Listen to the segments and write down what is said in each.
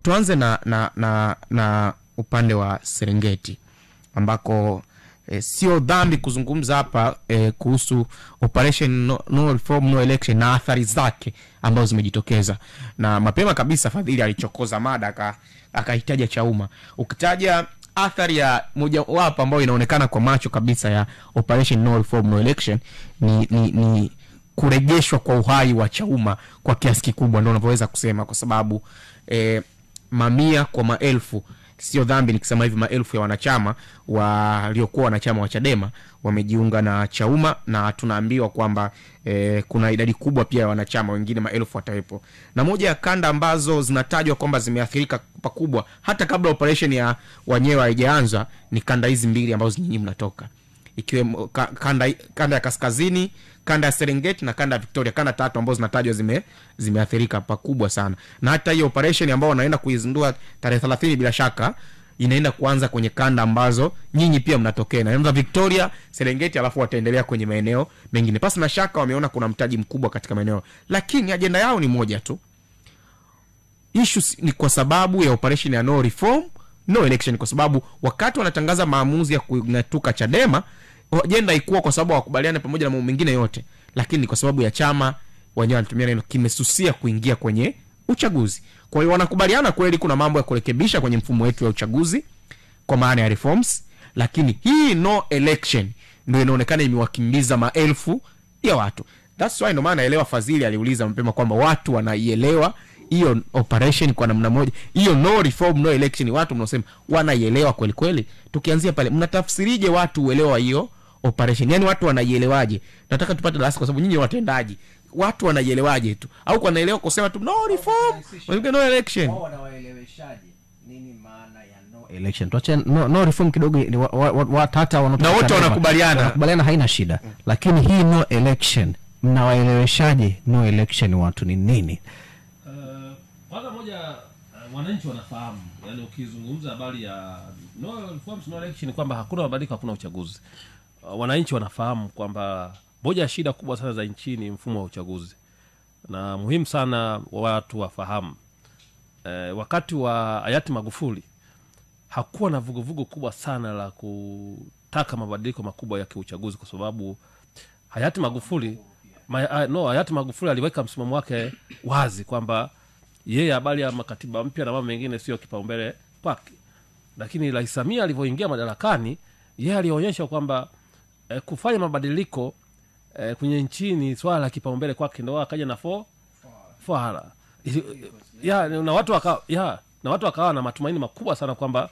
tuanze na upande wa Serengeti ambako sio dhambi kuzungumza hapa kuhusu operation no reform no election na athari zake ambazo zimejitokeza. Na mapema kabisa Fadhili alichokoza mada akahitaja Chauma. Ukitaja athari ya moja wapo ambayo inaonekana kwa macho kabisa ya operation no reform no election ni kurejeshwa kwa uhai wa Chauma kwa kiasi kikubwa, ndio unavyoweza kusema, kwa sababu mamia kwa maelfu, sio dhambi nikisema hivi, maelfu ya wanachama waliokuwa wanachama wa Chadema wamejiunga na Chauma, na tunaambiwa kwamba kuna idadi kubwa pia ya wanachama wengine maelfu watawepo. Na moja ya kanda ambazo zinatajwa kwamba zimeathirika pakubwa hata kabla operation ya wenyewe haijaanza ni kanda hizi mbili ambazo nyinyi mnatoka, ikiwemo kanda ya kaskazini, kanda ya Serengeti na kanda ya Victoria. Kanda tatu ambazo zinatajwa zimeathirika pakubwa sana. Na hata hiyo operation ambao wanaenda kuizindua tarehe 30 bila shaka inaenda kuanza kwenye kanda ambazo nyinyi pia mnatokea. Inaanza Victoria, Serengeti, alafu wataendelea kwenye maeneo mengine. Pasi na shaka wameona kuna mtaji mkubwa katika maeneo, lakini ajenda yao ni moja tu. Issue ni kwa sababu ya operation ya no reform no election, kwa sababu wakati wanatangaza maamuzi ya kung'atuka Chadema, ajenda ikuwa kwa sababu wakubaliane pamoja na mambo mengine yote, lakini kwa sababu ya chama wenyewe wanatumia neno kimesusia kuingia kwenye uchaguzi. Kwa hiyo wanakubaliana kweli kuna mambo ya kurekebisha kwenye mfumo wetu wa uchaguzi kwa maana ya reforms, lakini hii no election ndio inaonekana imewakimbiza maelfu ya watu. That's why ndio maana naelewa Fadhili aliuliza mapema kwamba watu wanaielewa hiyo operation kwa namna moja. Hiyo no reform no election watu mnaosema wanaielewa kweli kweli. Tukianzia pale, mnatafsirije watu uelewa hiyo operation? Yaani watu wanaielewaje? Nataka tupate darasa kwa sababu nyinyi watendaji. Watu wanaielewaje tu? Au wanaelewa kusema tu no reform no election? Wao wanawaeleweshaje nini maana ya no election? Tuache no reform kidogo, hata na wote wanakubaliana haina shida. Lakini hii no election mnawaeleweshaje no election watu ni nini? Kwanza moja, wananchi wanafahamu, yani ukizungumza habari ya no reforms no election kwamba hakuna mabadiliko hakuna uchaguzi. Wananchi wanafahamu kwamba moja ya shida kubwa sana za nchini mfumo wa uchaguzi, na muhimu sana watu wafahamu. Wakati wa hayati Magufuli hakuwa na vuguvugu kubwa sana la kutaka mabadiliko makubwa ya kiuchaguzi, kwa sababu hayati Magufuli aliweka msimamo wake wazi kwamba yeye habari ya makatiba mpya na mambo mengine sio kipaumbele kwake. Lakini Rais Samia alivyoingia madarakani, yeye alionyesha kwamba kufanya mabadiliko kwenye nchini swala la kipaumbele kwake, ndio akaja na fara na watu wakawa na matumaini makubwa sana kwamba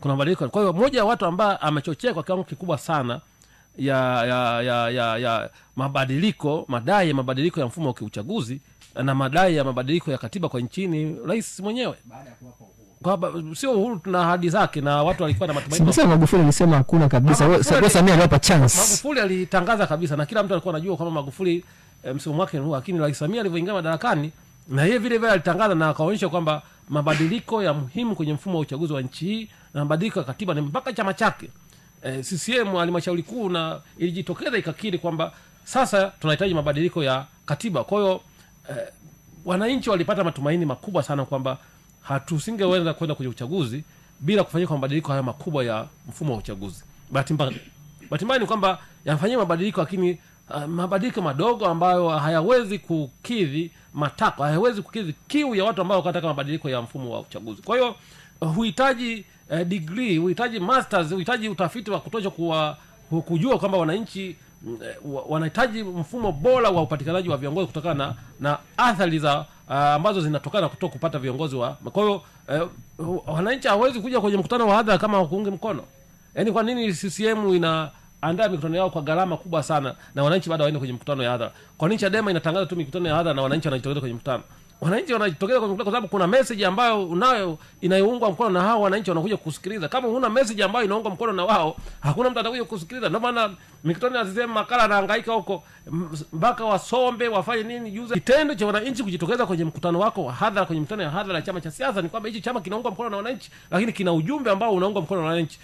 kuna mabadiliko. Kwa hiyo moja ya watu ambao amechochea kwa kiwango kikubwa sana ya mabadiliko, madai ya mabadiliko ya mfumo wa uchaguzi na madai ya mabadiliko ya katiba kwa nchini, rais mwenyewe baada ya kuwapa uhuru. Sio uhuru, tuna ahadi zake na watu walikuwa na matumaini. Sasa Magufuli alisema hakuna kabisa. Wewe Samia aliwapa chance. Magufuli alitangaza kabisa na kila mtu alikuwa anajua kama Magufuli msimamo wake ni huo, lakini Rais Samia alivyoingia madarakani na yeye vile vile alitangaza na akaonyesha kwamba mabadiliko ya muhimu kwenye mfumo wa uchaguzi wa nchi hii na mabadiliko ya katiba ni mpaka chama chake CCM halmashauri kuu na ilijitokeza ikakiri kwamba sasa tunahitaji mabadiliko ya katiba. Kwa hiyo wananchi walipata matumaini makubwa sana kwamba hatusingeweza kwenda kwenye uchaguzi bila kufanyika mabadiliko haya makubwa ya mfumo wa uchaguzi. Bahati mbaya ni kwamba yafanyika mabadiliko, lakini mabadiliko madogo ambayo hayawezi kukidhi matakwa, hayawezi kukidhi kiu ya watu ambao wanataka mabadiliko ya mfumo wa uchaguzi. Kwa hiyo huhitaji degree, huhitaji masters, huhitaji utafiti wa kutosha kujua kwamba wananchi wanahitaji mfumo bora wa upatikanaji wa viongozi kutokana na athari za ambazo zinatokana kutoka kupata viongozi wa. Kwa hiyo wananchi hawezi kuja kwenye mkutano wa hadhara kama hukuunge mkono. Yaani kwa nini CCM inaandaa mikutano yao kwa gharama kubwa sana na wananchi bado waende kwenye mkutano ya hadhara? Kwa nini Chadema inatangaza tu mikutano ya hadhara na wananchi wanajitokeza kwenye mkutano? Wananchi wanajitokeza kwenye mkutano kwa sababu kuna message ambayo unayo inayoungwa mkono na hao wananchi wanakuja kusikiliza. Kama huna message ambayo inaungwa mkono na wao, hakuna mtu atakuja kusikiliza. Ndio maana mikutano ya CCM makala anahangaika huko mpaka wasombe wafanye nini juza. Kitendo cha wananchi kujitokeza kwenye mkutano wako wa hadhara, kwenye mkutano ya hadhara ya chama cha siasa, ni kwamba hichi chama kinaungwa mkono na wananchi, lakini kina ujumbe ambao unaungwa mkono na wananchi.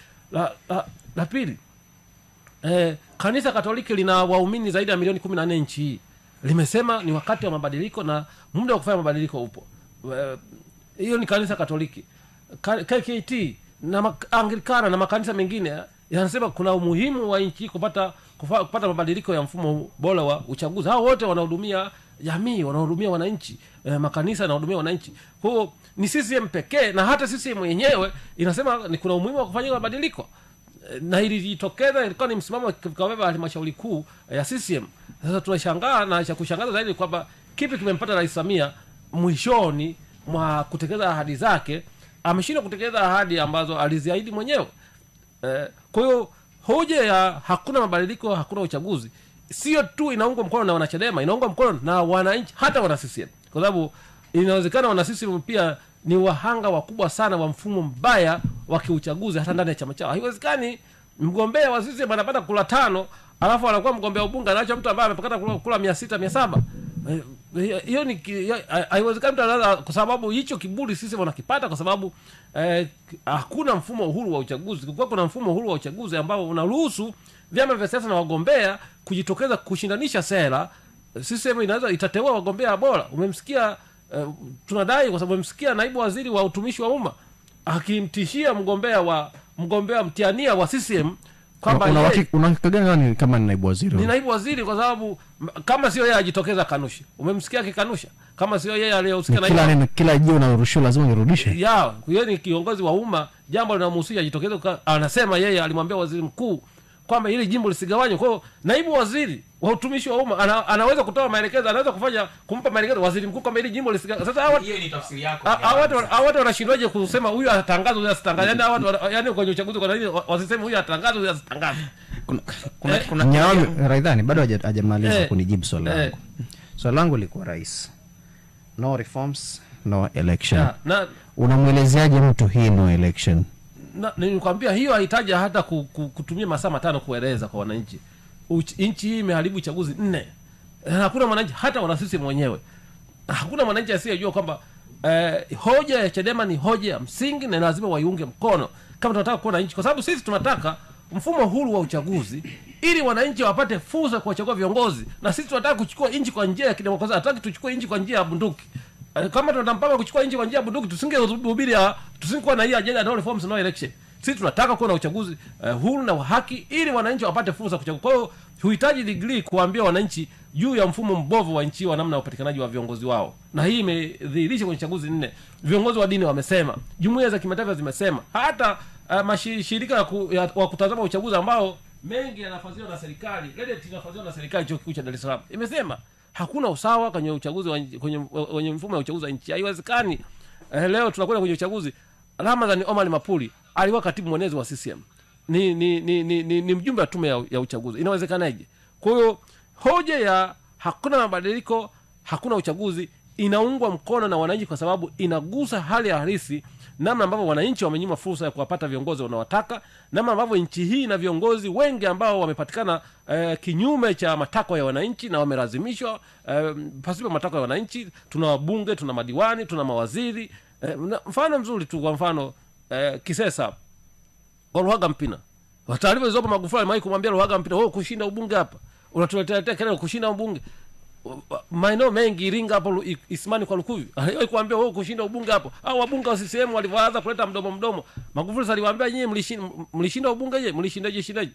La pili, Kanisa Katoliki lina waumini zaidi ya milioni 14 nchi hii. Limesema ni wakati wa mabadiliko na muda wa kufanya mabadiliko upo. hiyo ni kanisa Katoliki. KKT na Anglikana na makanisa mengine yanasema kuna umuhimu wa nchi kupata mabadiliko ya mfumo bora wa uchaguzi. Hao wote wanahudumia jamii, wanahudumia wananchi, makanisa yanahudumia wananchi. Kwa hiyo ni CCM pekee, na hata CCM yenyewe inasema ni kuna umuhimu wa kufanya mabadiliko, na ilijitokeza, ilikuwa ni msimamo kwa halmashauri kuu ya CCM. Sasa tunashangaa, na cha kushangaza zaidi kwamba kipi kimempata Rais Samia mwishoni mwa kutekeleza ahadi zake, ameshindwa kutekeleza ahadi ambazo aliziahidi mwenyewe. Kwa hiyo hoja ya hakuna mabadiliko, hakuna uchaguzi, sio tu inaungwa mkono na wanachadema, inaungwa mkono na wananchi, hata wana CCM, kwa sababu inawezekana wana CCM pia ni wahanga wakubwa sana wa mfumo mbaya wa kiuchaguzi hata ndani ya chama chao. Haiwezekani mgombea wa CCM anapata kula 5 alafu anakuwa mgombea ubunge anaacha mtu ambaye amepata kula 600 700. Hiyo ni haiwezekani mtu, kwa sababu hicho kiburi sisi wanakipata kwa sababu hakuna mfumo uhuru wa uchaguzi. Kwa kuna mfumo uhuru wa uchaguzi ambao unaruhusu vyama vya siasa na wagombea kujitokeza kushindanisha sera, CCM inaweza itateua wagombea bora. Umemsikia tunadai kwa sababu umemsikia naibu waziri wa utumishi wa umma akimtishia mgombea mtiania wa CCM kwamba unahakika gani kama ni naibu waziri? Ni naibu waziri kwa sababu kama sio yeye ajitokeza kanusha. Umemsikia akikanusha? Kama sio yeye aliyehusika na kila jiwe unarudishwa lazima nirudishe. Yeye ni kiongozi wa umma, jambo linamhusisha ajitokeze, anasema yeye alimwambia waziri mkuu kwamba hili jimbo lisigawanywe. Kwa hiyo naibu waziri wa utumishi wa umma anaweza kutoa maelekezo, anaweza kumpa maelekezo waziri mkuu kwamba hili jimbo lisigawanywe. Sasa hiyo ni tafsiri yako. Watu wanashindwaje kusema huyu atatangaza huyu asitangaze? Yaani kwenye uchaguzi kwa nini wasiseme huyu atatangaza huyu asitangaze? Kuna Nyawami Raidhani bado hajamaliza kunijibu swali langu. Swali langu liko rais. No reforms, no election. Na unamwelezeaje mtu hii no election? Nilikwambia hiyo haitaji hata kutumia masaa 5 kueleza kwa wananchi. Nchi hii imeharibu uchaguzi 4. Hakuna mwananchi, hata wana CCM mwenyewe, hakuna mwananchi asiyejua kwamba hoja ya Chadema ni hoja ya msingi na lazima waiunge mkono kama tunataka kuona nchi, kwa sababu sisi tunataka mfumo huru wa uchaguzi ili wananchi wapate fursa kuwachagua viongozi, na sisi tunataka kuchukua nchi kwa njia ya kidemokrasia. Hataki tuchukue nchi kwa njia ya bunduki. Kama tunataka kuchukua nchi kwa njia ya bunduki, tusingekuwa na hii agenda no reforms no election. Sisi tunataka kuwa na uchaguzi huru na wa haki ili wananchi wapate fursa kuchagua. Kwa hiyo huhitaji degree kuambia wananchi juu ya mfumo mbovu wa nchi wa namna ya upatikanaji wa viongozi wao. Na hii imedhihirisha kwenye chaguzi 4. Viongozi wa dini wamesema, jumuiya za kimataifa zimesema, hata mashirika wa kutazama uchaguzi ambao mengi yanafadhiliwa na serikali, REDET inafadhiliwa na serikali, chuo kikuu cha Dar es Salaam imesema hakuna usawa kwenye uchaguzi kwenye mfumo wa uchaguzi wa nchi. Haiwezekani. Leo tunakwenda kwenye uchaguzi, Ramadhani Omar Mapuli alikuwa katibu mwenezi wa CCM, ni mjumbe wa tume ya uchaguzi. Inawezekanaje? Kwa hiyo hoja ya hakuna mabadiliko, hakuna uchaguzi inaungwa mkono na wananchi kwa sababu inagusa hali ya halisi, namna ambavyo wananchi wamenyima fursa ya kuwapata viongozi wanaowataka, namna ambavyo nchi hii na viongozi wengi ambao wamepatikana kinyume cha matakwa ya wananchi na wamelazimishwa pasipo matakwa ya wananchi. Tuna wabunge, tuna madiwani, tuna mawaziri. Mfano mzuri tu, kwa mfano Kisesa kwa Luhaga Mpina, taarifa zilizopo Magufuli alimwahi kumwambia Luhaga Mpina, wewe kushinda ubunge hapa unatuletea kelele kushinda ubunge. Maeneo mengi Iringa hapo Ismani kwa Lukuvi aliwahi kuambia wewe kushinda ubunge hapo. Au wabunge wa CCM walivyoanza kuleta mdomo Magufuli aliwaambia nyinyi mlishinda ubunge, je mlishindaje?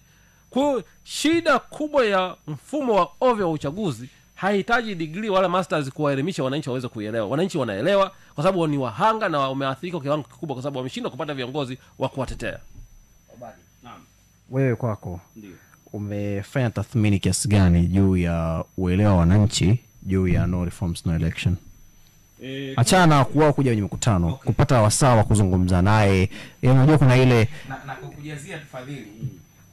Kwa shida kubwa ya mfumo wa ovyo wa uchaguzi haihitaji degree wala masters kuwaelimisha wananchi waweze kuelewa. Wananchi wanaelewa kwa sababu ni wahanga na wameathirika kwa kiwango kikubwa kwa sababu wameshindwa kupata viongozi wa kuwatetea. Naam. Wewe kwako ndio umefanya tathmini kiasi gani juu ya uelewa wananchi juu ya no reforms no election? Achana kuwa kuja kwenye mkutano, okay, kupata wasaa wa kuzungumza naye. Unajua kuna ile na kukujazia Fadhili.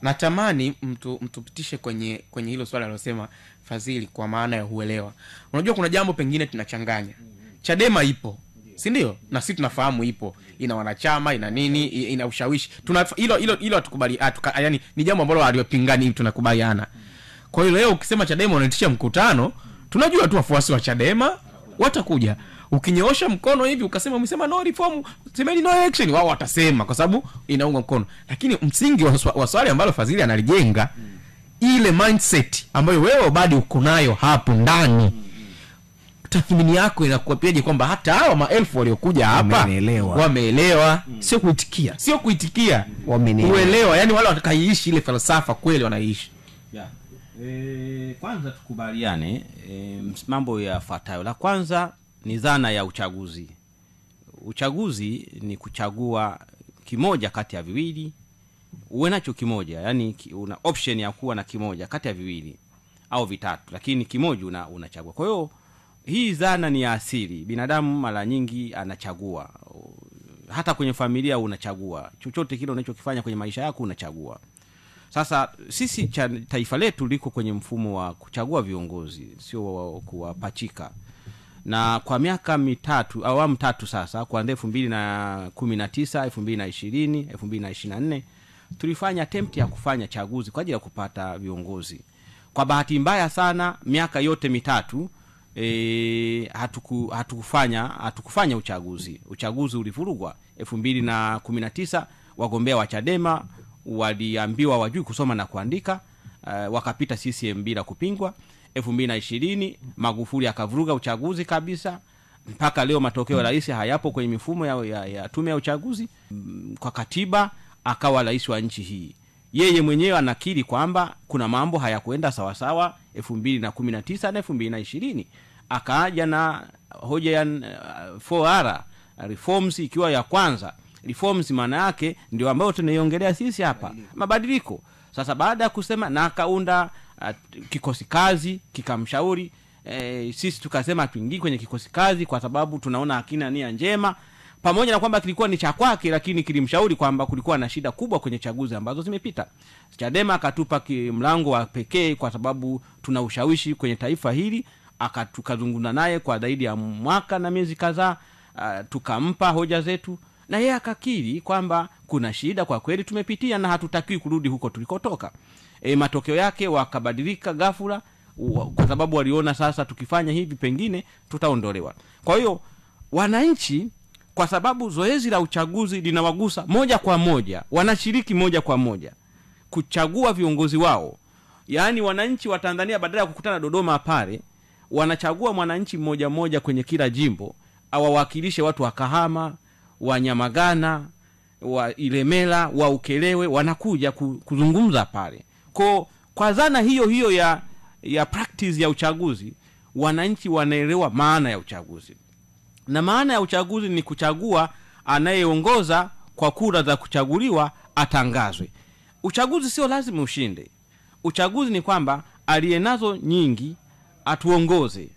Natamani mtu pitishe kwenye hilo swali alilosema Fadhili kwa maana ya uelewa. Unajua kuna jambo pengine tunachanganya. Chadema ipo, si ndio? Na sisi tunafahamu ipo. Ina wanachama, ina nini, ina ushawishi. Hilo hatukubali. Yaani ni jambo ambalo waliopingani hivi tunakubaliana. Kwa hiyo leo ukisema Chadema unaitisha mkutano, tunajua tu wafuasi wa Chadema watakuja. Ukinyoosha mkono hivi ukasema umesema no reform, semeni no election, wao watasema kwa sababu inaunga mkono. Lakini msingi wa swali ambalo Fadhili analijenga ile mindset ambayo wewe bado uko nayo hapo ndani. tathmini yako inakuapiaje kwamba hata hawa maelfu waliokuja hapa wameelewa? Sio kuitikia, uelewa, yani wale watakaiishi ile falsafa kweli wanaishi. Kwanza tukubaliane mambo yafuatayo. La kwanza ni dhana ya uchaguzi. Uchaguzi ni kuchagua kimoja kati ya viwili, uwe nacho kimoja, yani una option ya kuwa na kimoja kati ya viwili au vitatu, lakini kimoja unachagua. Kwa hiyo hii dhana ni ya asili. Binadamu mara nyingi anachagua. Hata kwenye familia unachagua. Chochote kile unachokifanya kwenye maisha yako unachagua. Sasa sisi taifa letu liko kwenye mfumo wa kuchagua viongozi, sio kuwapachika. Na kwa miaka mitatu, awamu tatu sasa, kuanzia 2019, 2020, 2024, tulifanya attempt ya kufanya chaguzi kwa ajili ya kupata viongozi. Kwa bahati mbaya sana miaka yote mitatu hatukufanya uchaguzi. Uchaguzi ulivurugwa. 2019 wagombea wa Chadema waliambiwa wajui kusoma na kuandika, wakapita CCM bila kupingwa. 2020 Magufuli akavuruga uchaguzi kabisa. Mpaka leo matokeo ya rais hayapo kwenye mifumo ya tume ya uchaguzi. Kwa katiba akawa rais wa nchi hii. Yeye mwenyewe anakiri kwamba kuna mambo hayakwenda sawa sawa 2019 na 2020. Akaja na hoja ya 4R reforms, ikiwa ya kwanza. Reforms maana yake ndio ambayo tunaiongelea sisi hapa, mabadiliko. Sasa baada ya kusema na akaunda kikosi kazi, kikamshauri, sisi tukasema tuingie kwenye kikosi kazi kwa sababu tunaona hakina nia njema, pamoja na kwamba kilikuwa ni cha kwake, lakini kilimshauri kwamba kulikuwa na shida kubwa kwenye chaguzi ambazo zimepita. Chadema akatupa mlango wa pekee kwa sababu tuna ushawishi kwenye taifa hili. Tukazungumza naye kwa zaidi ya mwaka na miezi kadhaa, tukampa hoja zetu, na yeye akakiri kwamba kuna shida kwa kweli tumepitia na hatutakiwi kurudi huko tulikotoka. Matokeo yake wakabadilika ghafla kwa sababu waliona sasa tukifanya hivi pengine tutaondolewa. Kwa hiyo wananchi, kwa sababu zoezi la uchaguzi linawagusa moja kwa moja, wanashiriki moja kwa moja kuchagua viongozi wao. Yaani wananchi wa Tanzania badala ya kukutana Dodoma pale, wanachagua mwananchi mmoja mmoja kwenye kila jimbo awawakilishe watu wa Kahama, wa Nyamagana, wa Ilemela, wa Ukelewe, wanakuja kuzungumza pale. Kwa dhana hiyo ya practice ya uchaguzi, wananchi wanaelewa maana ya uchaguzi. Na maana ya uchaguzi ni kuchagua anayeongoza kwa kura za kuchaguliwa atangazwe. Uchaguzi sio lazima ushinde. Uchaguzi ni kwamba aliyenazo nyingi atuongoze,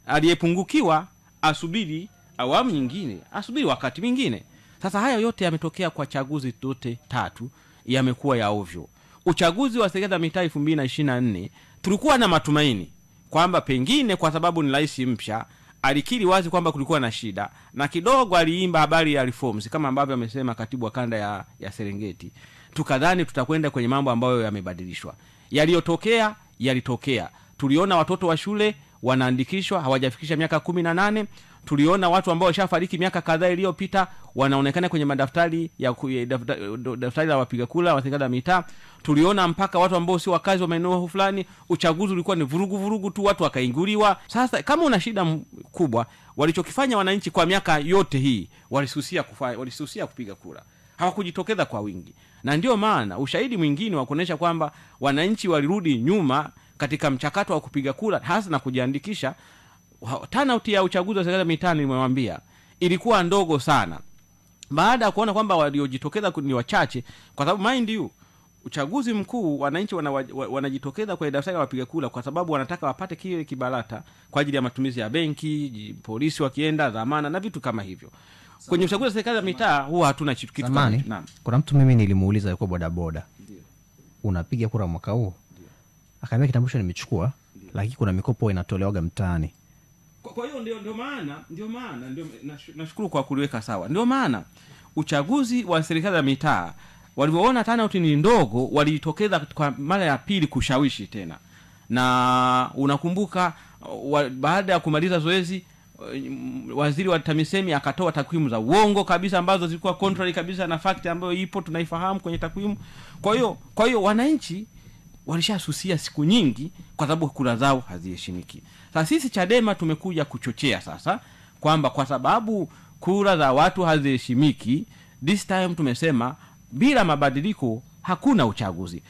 aliyepungukiwa asubiri awamu nyingine, asubiri wakati mwingine. Sasa haya yote yametokea kwa chaguzi zote tatu, yamekuwa ya ovyo. Uchaguzi wa serikali za mitaa 2024 tulikuwa na matumaini kwamba pengine kwa sababu ni rais mpya, alikiri wazi kwamba kulikuwa na shida na kidogo aliimba habari ya reforms kama ambavyo amesema katibu wa kanda ya Serengeti. Tukadhani tutakwenda kwenye mambo ambayo yamebadilishwa. Yalitokea. Tuliona watoto wa shule wanaandikishwa hawajafikisha miaka 18. Tuliona watu ambao washafariki miaka kadhaa iliyopita wanaonekana kwenye madaftari daftari la wapiga kura wa serikali ya mitaa. Tuliona mpaka watu ambao si wakazi wa maeneo fulani, uchaguzi ulikuwa ni vurugu tu, watu wakainguriwa. Sasa kama una shida kubwa, walichokifanya wananchi kwa miaka yote hii walisusia kupiga kura. Hawakujitokeza kwa wingi. Na ndio maana ushahidi mwingine wa kuonesha kwamba wananchi walirudi nyuma katika mchakato wa kupiga kura hasa na kujiandikisha. Turnout ya uchaguzi wa serikali ya mitaa nimemwambia ilikuwa ndogo sana. Baada ya kuona kwamba waliojitokeza ni wachache, kwa sababu mind you, uchaguzi mkuu wananchi wanajitokeza kwa daftari la wapiga kura kwa sababu wanataka wapate kile kibarata kwa ajili ya matumizi ya benki, polisi wakienda, dhamana na vitu kama hivyo. Kwenye uchaguzi wa serikali ya mitaa huwa hatuna kitu kama hicho. Naam. Kuna mtu mimi nilimuuliza yuko bodaboda. Ndio. Unapiga kura mwaka huu? Ndio. Akaambia kitambulisho nimechukua, lakini kuna mikopo inatolewaga mtaani. Kwa hiyo ndio maana nashukuru kwa kuliweka sawa. Ndio maana uchaguzi wa serikali ya mitaa walipoona turnout ni ndogo, walijitokeza kwa mara ya pili kushawishi tena. Na unakumbuka baada ya kumaliza zoezi, waziri wa TAMISEMI akatoa takwimu za uongo kabisa ambazo zilikuwa contrary kabisa na fact ambayo ipo tunaifahamu kwenye takwimu. Kwa hiyo wananchi walishasusia siku nyingi kwa sababu kura zao haziheshimiki. Sasa sisi Chadema tumekuja kuchochea sasa kwamba kwa sababu kura za watu haziheshimiki, this time tumesema bila mabadiliko hakuna uchaguzi.